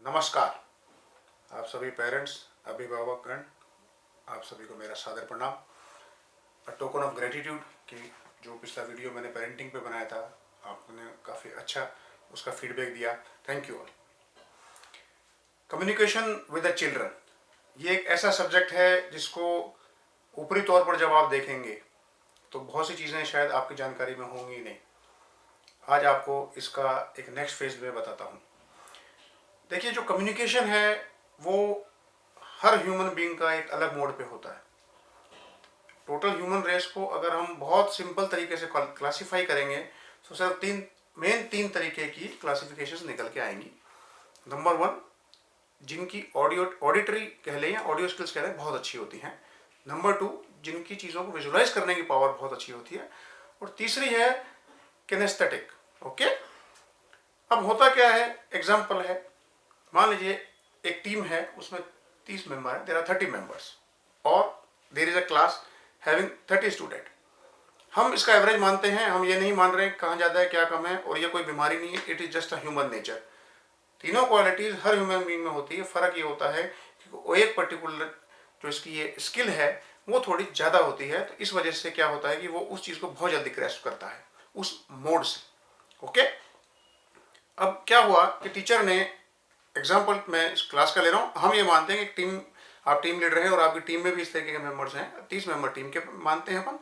नमस्कार। आप सभी पेरेंट्स, अभिभावकगण, आप सभी को मेरा सादर प्रणाम। अ टोकन ऑफ ग्रेटिट्यूड कि जो पिछला वीडियो मैंने पेरेंटिंग पे बनाया था, आपने काफ़ी अच्छा उसका फीडबैक दिया। Thank you all. Communication with the children, ये एक ऐसा सब्जेक्ट है जिसको ऊपरी तौर पर जब आप देखेंगे तो बहुत सी चीज़ें शायद आपकी जानकारी में होंगी नहीं। आज आपको इसका एक नेक्स्ट फेज में बताता हूँ। देखिए, जो कम्युनिकेशन है वो हर ह्यूमन बीइंग का एक अलग मोड पे होता है। टोटल ह्यूमन रेस को अगर हम बहुत सिंपल तरीके से क्लासिफाई करेंगे तो सिर्फ तीन तरीके की क्लासिफिकेशन निकल के आएंगी। नंबर वन, जिनकी ऑडिटरी कह लें या ऑडियो स्किल्स कह लें बहुत अच्छी होती हैं। नंबर टू, जिनकी चीज़ों को विजुलाइज करने की पावर बहुत अच्छी होती है। और तीसरी है किनेस्थेटिक। ओके, अब होता क्या है, एग्जाम्पल है, मान लीजिए एक टीम है, उसमें 30 मेंबर है, देयर आर 30 मेंबर्स और there is a class having 30 student. हम इसका एवरेज मानते हैं, हम ये नहीं मान रहे कहाँ ज़्यादा है क्या कम है, और ये कोई बीमारी नहीं है, it is just a human nature. तीनों क्वालिटीज़ हर ह्यूमन बीइंग में होती है। फ़र्क ये होता है कि वो एक पर्टिकुलर जो इसकी ये स्किल है वो थोड़ी ज़्यादा होती है, तो इस वजह से क्या होता है कि वो उस चीज़ को बहुत जल्दी ग्रैस्प करता है उस मोड से। ओके, अब क्या हुआ कि टीचर ने, एग्जाम्पल मैं इस क्लास का ले रहा हूँ, हम ये मानते हैं कि टीम, आप टीम लीडर हैं और आपकी टीम में भी इस तरीके के मेंबर्स हैं। 30 मेंबर टीम के मानते हैं अपन,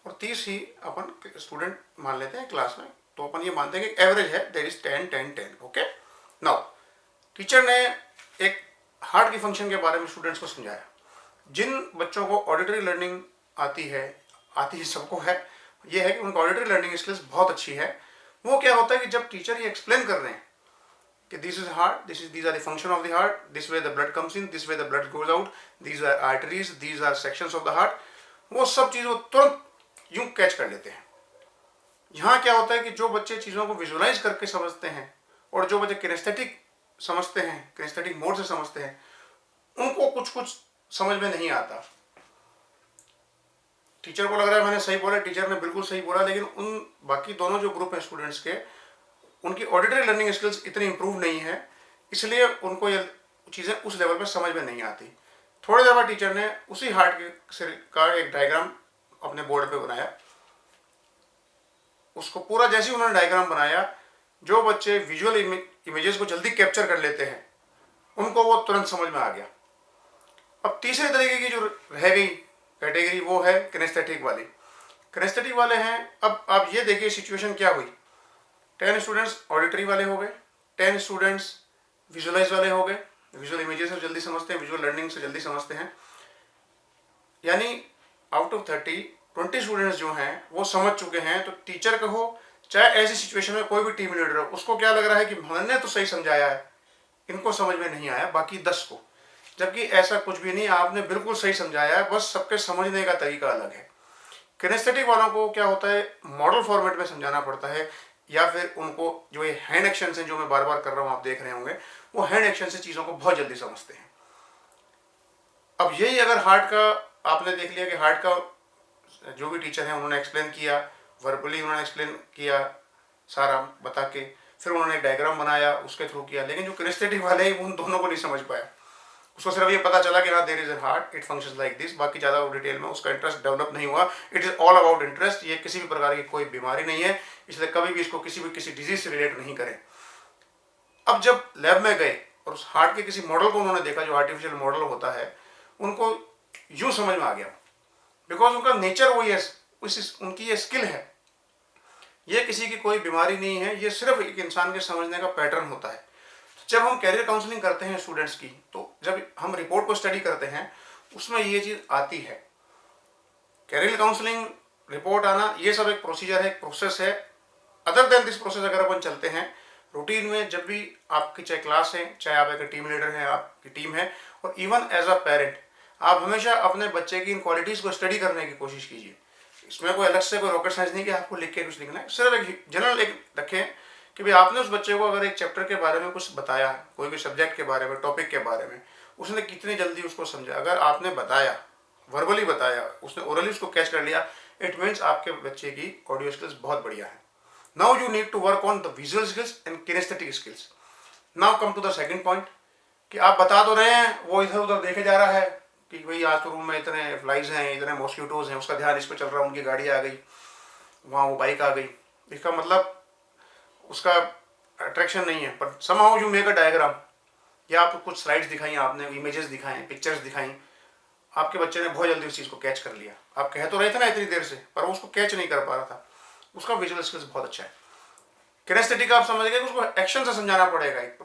और 30 ही अपन स्टूडेंट मान लेते हैं क्लास में। तो अपन ये मानते हैं कि एवरेज है, there is 10 10 10। Okay, now teacher ने एक हार्ट की फंक्शन के बारे में स्टूडेंट्स को समझाया। जिन बच्चों को ऑडिटरी लर्निंग आती है सबको है, ये है कि उनका ऑडिटरी लर्निंग स्किल्स बहुत अच्छी है। वो क्या होता है कि जब टीचर ये एक्सप्लेन कर रहे हैं कि this is heart, these are the function of the heart, this way the blood comes in, this way the blood goes out, these are arteries, these are sections of the heart, वो सब चीज़ वो तुरंत यूं catch कर लेते हैं। यहाँ क्या होता है कि जो बच्चे चीज़ों को विजुलाइज करके समझते हैं और जो बच्चे किनेस्थेटिक समझते हैं, किनेस्थेटिक मोड से समझते हैं, उनको कुछ कुछ समझ में नहीं आता। टीचर को लग रहा है मैंने सही बोला, टीचर ने बिल्कुल सही बोला, लेकिन उन बाकी दोनों जो ग्रुप है स्टूडेंट्स के, उनकी ऑडिटरी लर्निंग स्किल्स इतनी इंप्रूव नहीं है, इसलिए उनको ये चीज़ें उस लेवल पे समझ में नहीं आती। थोड़ी देर बाद टीचर ने उसी हार्ट का एक डायग्राम अपने बोर्ड पे बनाया। उसको पूरा जैसे ही उन्होंने डायग्राम बनाया, जो बच्चे विजुअल इमेजेस को जल्दी कैप्चर कर लेते हैं उनको वो तुरंत समझ में आ गया। अब तीसरे तरीके की जो रह गई कैटेगरी वो है किनेस्थेटिक वाली। किनेस्थेटिक वाले हैं, अब आप ये देखिए सिचुएशन क्या हुई। 10 स्टूडेंट्स ऑडिटरी वाले हो गए, 10 स्टूडेंट्स विजुअलाइज वाले हो गए, विजुअल इमेजेस से जल्दी समझते हैं, विजुअल लर्निंग से जल्दी समझते हैं। यानी आउट ऑफ 30 20 स्टूडेंट्स जो हैं वो समझ चुके हैं। तो टीचर का हो चाहे ऐसी सिचुएशन में कोई भी टीम लीडर हो, उसको क्या लग रहा है कि मैंने तो सही समझाया है, इनको समझ में नहीं आया बाकी 10 को, जबकि ऐसा कुछ भी नहीं, आपने बिल्कुल सही समझाया है, बस सबके समझने का तरीका अलग है। किनेस्थेटिक वालों को क्या होता है, मॉडल फॉर्मेट में समझाना पड़ता है, या फिर उनको जो ये हैंड एक्शन है जो मैं बार बार कर रहा हूँ, आप देख रहे होंगे, वो हैंड एक्शन से चीज़ों को बहुत जल्दी समझते हैं। अब यही अगर हार्ट का आपने देख लिया कि हार्ट का जो भी टीचर है उन्होंने एक्सप्लेन किया, वर्बली उन्होंने एक्सप्लेन किया सारा बता के, फिर उन्होंने एक डायग्राम बनाया उसके थ्रू किया, लेकिन जो किनेस्थेटिक वाले हैं उन दोनों को नहीं समझ पाया। उसको सिर्फ ये पता चला कि हाँ there is an heart, it functions like this, बाकी ज़्यादा डिटेल में उसका इंटरेस्ट डेवलप नहीं हुआ। It is all about interest. ये किसी भी प्रकार की कोई बीमारी नहीं है, इसलिए कभी भी इसको किसी डिजीज से रिलेट नहीं करें। अब जब लैब में गए और उस हार्ट के किसी मॉडल को उन्होंने देखा जो आर्टिफिशियल मॉडल होता है, उनको यूँ समझ में आ गया, बिकॉज उनका नेचर वही है, उनकी ये स्किल है। ये किसी की कोई बीमारी नहीं है, ये सिर्फ एक इंसान के समझने का पैटर्न होता है। जब हम कैरियर काउंसलिंग करते हैं स्टूडेंट्स की, तो जब हम रिपोर्ट को स्टडी करते हैं उसमें ये चीज़ आती है। कैरियर काउंसलिंग रिपोर्ट आना, ये सब एक प्रोसीजर है, एक प्रोसेस है। अदर देन दिस प्रोसेस अगर अपन चलते हैं रूटीन में, जब भी आपकी चाहे क्लास है, चाहे आप एक टीम लीडर हैं, आपकी टीम है, और इवन एज अ पेरेंट, आप हमेशा अपने बच्चे की इन क्वालिटीज़ को स्टडी करने की कोशिश कीजिए। इसमें कोई अलग से कोई रॉकेट साइंस नहीं कि आपको लिख के कुछ लिखना है, सिर्फ एक जनरल एक रखें कि भाई आपने उस बच्चे को अगर एक चैप्टर के बारे में कुछ बताया, कोई भी सब्जेक्ट के बारे में, टॉपिक के बारे में, उसने कितनी जल्दी उसको समझा। अगर आपने बताया, वर्बली बताया, उसने ओरली उसको कैच कर लिया, इट मीन्स आपके बच्चे की ऑडियो स्किल्स बहुत बढ़िया है। Now you need to work on the visual skills and kinesthetic skills. Now come to the second point, कि आप बता तो रहे हैं, वो इधर उधर देखे जा रहा है कि भाई आज तो रूम में इतने फ्लाइज हैं, इतने मॉस्किटोज हैं, उसका ध्यान इस पर चल रहा है, उनकी गाड़ी आ गई, वहाँ वो बाइक आ गई। इसका मतलब उसका अट्रैक्शन नहीं है। पर somehow you make a diagram, या आपको कुछ स्लाइड्स दिखाई, आपने इमेजेस दिखाएं, पिक्चर्स दिखाई, आपके बच्चे ने बहुत जल्दी उस चीज़ को कैच कर लिया। आप कह तो रहे थे ना इतनी देर से, पर वो उसको कैच नहीं कर पा रहा था। उसका विजुअल स्किल्स बहुत अच्छा है। किनेस्थेटिक आप समझ गए, उसको एक्शन से समझाना पड़ेगा। एक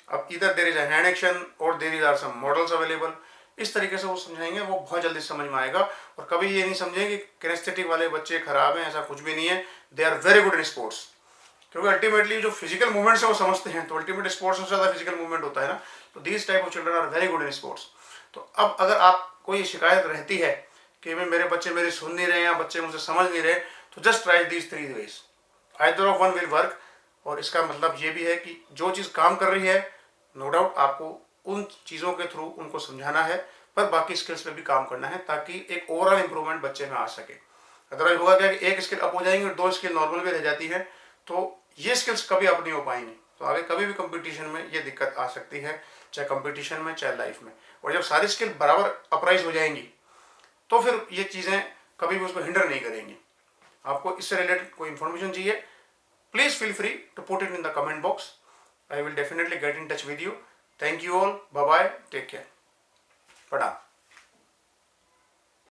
अब इधर देर इज हैंड एक्शन और there is are some models available, इस तरीके से वो समझाएंगे, वो बहुत जल्दी समझ में आएगा। और कभी ये नहीं समझेंगे कि किनेस्थेटिक वाले बच्चे खराब हैं, ऐसा कुछ भी नहीं है। They are very good in sports, क्योंकि अल्टीमेटली जो फिजिकल मूवमेंट्स है वो समझते हैं, तो अल्टीमेट स्पोर्ट्स में ज़्यादा फिजिकल मूवमेंट होता है ना। तो these type of children are very good in sports. तो अब अगर आपको ये शिकायत रहती है कि मैं मेरे बच्चे मेरी सुन नहीं रहे या बच्चे मुझे समझ नहीं रहे, तो just try these 3 ways, either of one will work. और इसका मतलब ये भी है कि जो चीज़ काम कर रही है, नो डाउट आपको उन चीज़ों के थ्रू उनको समझाना है, पर बाकी स्किल्स पे भी काम करना है, ताकि एक ओवरऑल इंप्रूवमेंट बच्चे में आ सके। अदरवाइज होगा क्या कि एक स्किल अप हो जाएंगे और 2 स्किल नॉर्मल भी रह जाती है, तो ये स्किल्स कभी अप नहीं हो पाएंगी। तो आगे कभी भी कंपटीशन में ये दिक्कत आ सकती है, चाहे कंपटीशन में चाहे लाइफ में। और जब सारी स्किल बराबर अपराइज हो जाएंगी, तो फिर ये चीज़ें कभी भी उसको हिंडर नहीं करेंगी। आपको इससे रिलेटेड कोई इन्फॉर्मेशन चाहिए, please feel free to put it in the comment box. I will definitely get in touch with you. Thank you all. Bye bye. Take care. Pada.